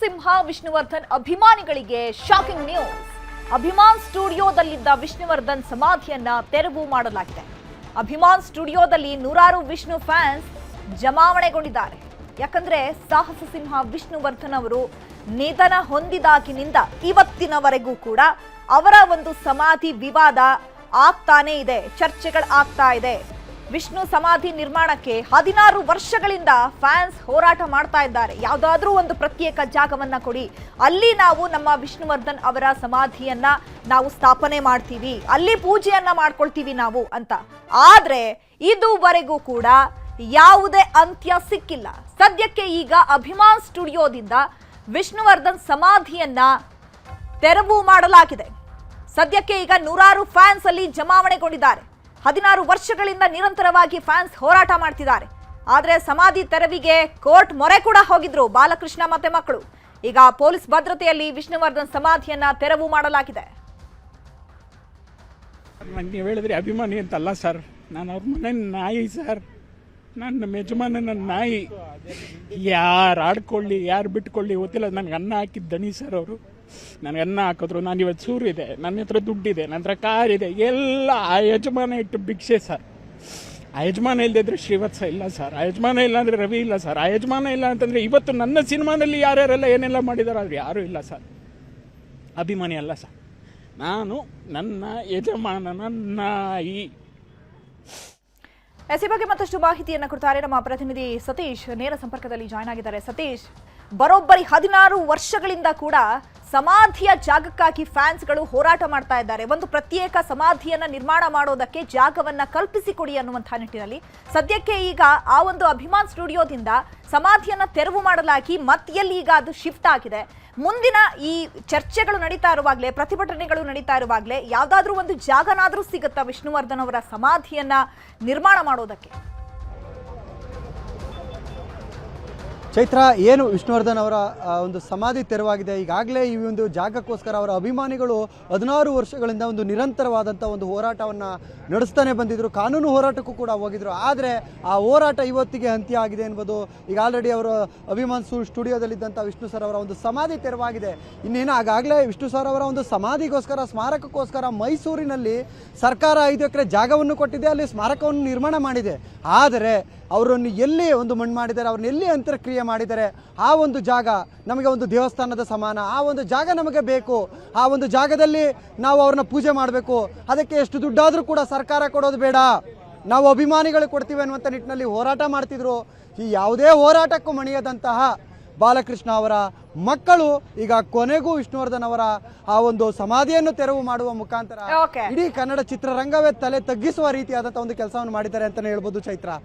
ಸಿಂಹ ವಿಷ್ಣುವರ್ಧನ್ ಅಭಿಮಾನಿಗಳಿಗೆ shocking news. Abhiman ಸ್ಟುಡಿಯೋದಲ್ಲಿದ್ದ Vishnuvardhan ಸಮಾಧಿಯನ್ನ ತೆರವು ಮಾಡಲಾಗಿದೆ. ಅಭಿಮಾನ್ ಸ್ಟುಡಿಯೋದಲ್ಲಿ ನೂರಾರು ವಿಷ್ಣು ಫ್ಯಾನ್ಸ್ ಜಮಾವಣೆಗೊಂಡಿದ್ದಾರೆ. ಯಾಕಂದ್ರೆ ಸಾಹಸ ಸಿಂಹ ವಿಷ್ಣುವರ್ಧನ್ ಅವರು ನಿಧನ ಹೊಂದಿದಾಗಿನಿಂದ ಇವತ್ತಿನವರೆಗೂ ಕೂಡ ಅವರ ಒಂದು ಸಮಾಧಿ ವಿವಾದ ಆಗ್ತಾನೆ ಇದೆ, ಚರ್ಚೆಗಳು ಆಗ್ತಾ ಇದೆ. ವಿಷ್ಣು ಸಮಾಧಿ ನಿರ್ಮಾಣಕ್ಕೆ 16 ವರ್ಷಗಳಿಂದ ಫ್ಯಾನ್ಸ್ ಹೋರಾಟ ಮಾಡ್ತಾ ಇದ್ದಾರೆ. ಯಾವುದಾದ್ರೂ ಒಂದು ಪ್ರತ್ಯೇಕ ಜಾಗವನ್ನ ಕೊಡಿ, ಅಲ್ಲಿ ನಾವು ನಮ್ಮ ವಿಷ್ಣುವರ್ಧನ್ ಅವರ ಸಮಾಧಿಯನ್ನ ನಾವು ಸ್ಥಾಪನೆ ಮಾಡ್ತೀವಿ, ಅಲ್ಲಿ ಪೂಜೆಯನ್ನ ಮಾಡ್ಕೊಳ್ತೀವಿ ನಾವು ಅಂತ. ಆದ್ರೆ ಇದುವರೆಗೂ ಕೂಡ ಯಾವುದೇ ಅಂತ್ಯ ಸಿಕ್ಕಿಲ್ಲ. ಸದ್ಯಕ್ಕೆ ಈಗ ಅಭಿಮಾನ್ ಸ್ಟುಡಿಯೋದಿಂದ ವಿಷ್ಣುವರ್ಧನ್ ಸಮಾಧಿಯನ್ನ ತೆರವು ಮಾಡಲಾಗಿದೆ. ಸದ್ಯಕ್ಕೆ ಈಗ ನೂರಾರು ಫ್ಯಾನ್ಸ್ ಅಲ್ಲಿ ಜಮಾವಣೆಗೊಂಡಿದ್ದಾರೆ. 16 ವರ್ಷಗಳಿಂದ ನಿರಂತರವಾಗಿ ಫ್ಯಾನ್ಸ್ ಹೋರಾಟ ಮಾಡ್ತಿದ್ದಾರೆ. ಆದ್ರೆ ಸಮಾಧಿ ತೆರವಿಗೆ ಕೋರ್ಟ್ ಮೊರೆ ಕೂಡ ಹೋಗಿದ್ರು ಬಾಲಕೃಷ್ಣ ಮತ್ತೆ ಮಕ್ಕಳು. ಈಗ ಪೊಲೀಸ್ ಭದ್ರತೆಯಲ್ಲಿ ವಿಷ್ಣುವರ್ಧನ್ ಸಮಾಧಿಯನ್ನ ತೆರವು ಮಾಡಲಾಗಿದೆ. ನೀವು ಹೇಳಿದ್ರಿ ಅಭಿಮಾನಿ ಅಂತಲ್ಲ ಸರ್, ನಾನು ಅವ್ರ ಮನೆ ನಾಯಿ ಸರ್. ನನ್ನ ಯಜಮಾನನ ನಾಯಿ. ಯಾರು ಆಡ್ಕೊಳ್ಳಿ ಯಾರು ಬಿಟ್ಕೊಳ್ಳಿ ಗೊತ್ತಿಲ್ಲ, ನನಗೆ ಅನ್ನ ಹಾಕಿದ್ದು ದಣಿ ಸರ್ ಅವರು. ನನಗೆ ಅನ್ನ ಹಾಕಿದ್ರು. ನಾನು ಇವತ್ತು ಸೂರಿದೆ, ನನ್ನ ಹತ್ರ ದುಡ್ಡಿದೆ, ನನ್ನ ಹತ್ರ ಕಾರಿದೆ, ಎಲ್ಲ ಆ ಯಜಮಾನ ಇಟ್ಟು ಭಿಕ್ಷೆ ಸರ್. ಆ ಯಜಮಾನ ಇಲ್ಲದಿದ್ರೆ ಶ್ರೀವತ್ಸ ಇಲ್ಲ ಸರ್, ಆ ಯಜಮಾನ ಇಲ್ಲ ಅಂದರೆ ರವಿ ಇಲ್ಲ ಸರ್, ಆ ಯಜಮಾನ ಇಲ್ಲ ಅಂತಂದರೆ ಇವತ್ತು ನನ್ನ ಸಿನಿಮಾನಲ್ಲಿ ಯಾರ್ಯಾರೆಲ್ಲ ಏನೆಲ್ಲ ಮಾಡಿದಾರೆ ಆದರೆ ಯಾರೂ ಇಲ್ಲ ಸರ್. ಅಭಿಮಾನಿ ಅಲ್ಲ ಸರ್ ನಾನು, ನನ್ನ ಯಜಮಾನನ ನಾಯಿ. ಈ ಬಗ್ಗೆ ಮತ್ತಷ್ಟು ಮಾಹಿತಿಯನ್ನು ಕೊಡ್ತಾರೆ ನಮ್ಮ ಪ್ರತಿನಿಧಿ ಸತೀಶ್, ನೇರ ಸಂಪರ್ಕದಲ್ಲಿ ಜಾಯ್ನ್ ಆಗಿದ್ದಾರೆ. ಸತೀಶ್, ಬರೋಬ್ಬರಿ 16 ವರ್ಷಗಳಿಂದ ಕೂಡ ಸಮಾಧಿಯ ಜಾಗಕ್ಕಾಗಿ ಫ್ಯಾನ್ಸ್ಗಳು ಹೋರಾಟ ಮಾಡ್ತಾ ಇದ್ದಾರೆ. ಒಂದು ಪ್ರತ್ಯೇಕ ಸಮಾಧಿಯನ್ನ ನಿರ್ಮಾಣ ಮಾಡೋದಕ್ಕೆ ಜಾಗವನ್ನ ಕಲ್ಪಿಸಿಕೊಡಿ ಅನ್ನುವಂತಹ ನಿಟ್ಟಿನಲ್ಲಿ ಸದ್ಯಕ್ಕೆ ಈಗ ಆ ಒಂದು ಅಭಿಮಾನ್ ಸ್ಟುಡಿಯೋದಿಂದ ಸಮಾಧಿಯನ್ನ ತೆರವು ಮಾಡಲಾಗಿ ಮತ್ತೆಯಲ್ಲಿ ಈಗ ಅದು ಶಿಫ್ಟ್ ಆಗಿದೆ. ಮುಂದಿನ ಈ ಚರ್ಚೆಗಳು ನಡೀತಾ ಇರುವಾಗಲೇ, ಪ್ರತಿಭಟನೆಗಳು ನಡೀತಾ ಇರುವಾಗಲೇ ಯಾವ್ದಾದ್ರೂ ಒಂದು ಜಾಗನಾದ್ರೂ ಸಿಗುತ್ತಾ ವಿಷ್ಣುವರ್ಧನ್ ಅವರ ಸಮಾಧಿಯನ್ನ ನಿರ್ಮಾಣ ಮಾಡೋದಕ್ಕೆ? ಚೈತ್ರ, ಏನು ವಿಷ್ಣುವರ್ಧನ್ ಅವರ ಒಂದು ಸಮಾಧಿ ತೆರವಾಗಿದೆ. ಈಗಾಗಲೇ ಈ ಒಂದು ಜಾಗಕ್ಕೋಸ್ಕರ ಅವರ ಅಭಿಮಾನಿಗಳು 16 ವರ್ಷಗಳಿಂದ ಒಂದು ನಿರಂತರವಾದಂಥ ಒಂದು ಹೋರಾಟವನ್ನು ನಡೆಸ್ತಾನೆ ಬಂದಿದ್ದರು. ಕಾನೂನು ಹೋರಾಟಕ್ಕೂ ಕೂಡ ಹೋಗಿದ್ರು. ಆದರೆ ಆ ಹೋರಾಟ ಇವತ್ತಿಗೆ ಅಂತ್ಯ ಆಗಿದೆ ಎನ್ಬೋದು. ಈಗ ಆಲ್ರೆಡಿ ಅವರು ಅಭಿಮಾನ್ ಸ್ಟುಡಿಯೋದಲ್ಲಿದ್ದಂಥ ವಿಷ್ಣು ಸರ್ ಅವರ ಒಂದು ಸಮಾಧಿ ತೆರವಾಗಿದೆ. ಇನ್ನೇನು ಆಗಾಗಲೇ ವಿಷ್ಣು ಸರ್ ಅವರ ಒಂದು ಸಮಾಧಿಗೋಸ್ಕರ, ಸ್ಮಾರಕಕ್ಕೋಸ್ಕರ ಮೈಸೂರಿನಲ್ಲಿ ಸರ್ಕಾರ 5 ಎಕರೆ ಜಾಗವನ್ನು ಕೊಟ್ಟಿದೆ, ಅಲ್ಲಿ ಸ್ಮಾರಕವನ್ನು ನಿರ್ಮಾಣ ಮಾಡಿದೆ. ಆದರೆ ಅವರನ್ನು ಎಲ್ಲಿ ಒಂದು ಮಣ್ಣು ಮಾಡಿದ್ದಾರೆ, ಅವ್ರನ್ನ ಎಲ್ಲಿ ಅಂತ್ಯಕ್ರಿಯೆ ಮಾಡಿದ್ದಾರೆ, ಆ ಒಂದು ಜಾಗ ನಮಗೆ ಒಂದು ದೇವಸ್ಥಾನದ ಸಮಾನ. ಆ ಒಂದು ಜಾಗ ನಮಗೆ ಬೇಕು. ಆ ಒಂದು ಜಾಗದಲ್ಲಿ ನಾವು ಅವ್ರನ್ನ ಪೂಜೆ ಮಾಡಬೇಕು. ಅದಕ್ಕೆ ಎಷ್ಟು ದುಡ್ಡಾದರೂ ಕೂಡ ಸರ್ಕಾರ ಕೊಡೋದು ಬೇಡ, ನಾವು ಅಭಿಮಾನಿಗಳು ಕೊಡ್ತೀವಿ ಅನ್ನುವಂಥ ನಿಟ್ಟಿನಲ್ಲಿ ಹೋರಾಟ ಮಾಡ್ತಿದ್ರು. ಈ ಯಾವುದೇ ಹೋರಾಟಕ್ಕೂ ಮಣಿಯದಂತಹ ಬಾಲಕೃಷ್ಣ ಅವರ ಮಕ್ಕಳು ಈಗ ಕೊನೆಗೂ ವಿಷ್ಣುವರ್ಧನ್ ಅವರ ಆ ಒಂದು ಸಮಾಧಿಯನ್ನು ತೆರವು ಮಾಡುವ ಮುಖಾಂತರ ಇಡೀ ಕನ್ನಡ ಚಿತ್ರರಂಗವೇ ತಲೆ ತಗ್ಗಿಸುವ ರೀತಿಯಾದಂತಹ ಒಂದು ಕೆಲಸವನ್ನು ಮಾಡಿದ್ದಾರೆ ಅಂತಾನೆ ಹೇಳ್ಬೋದು ಚೈತ್ರ.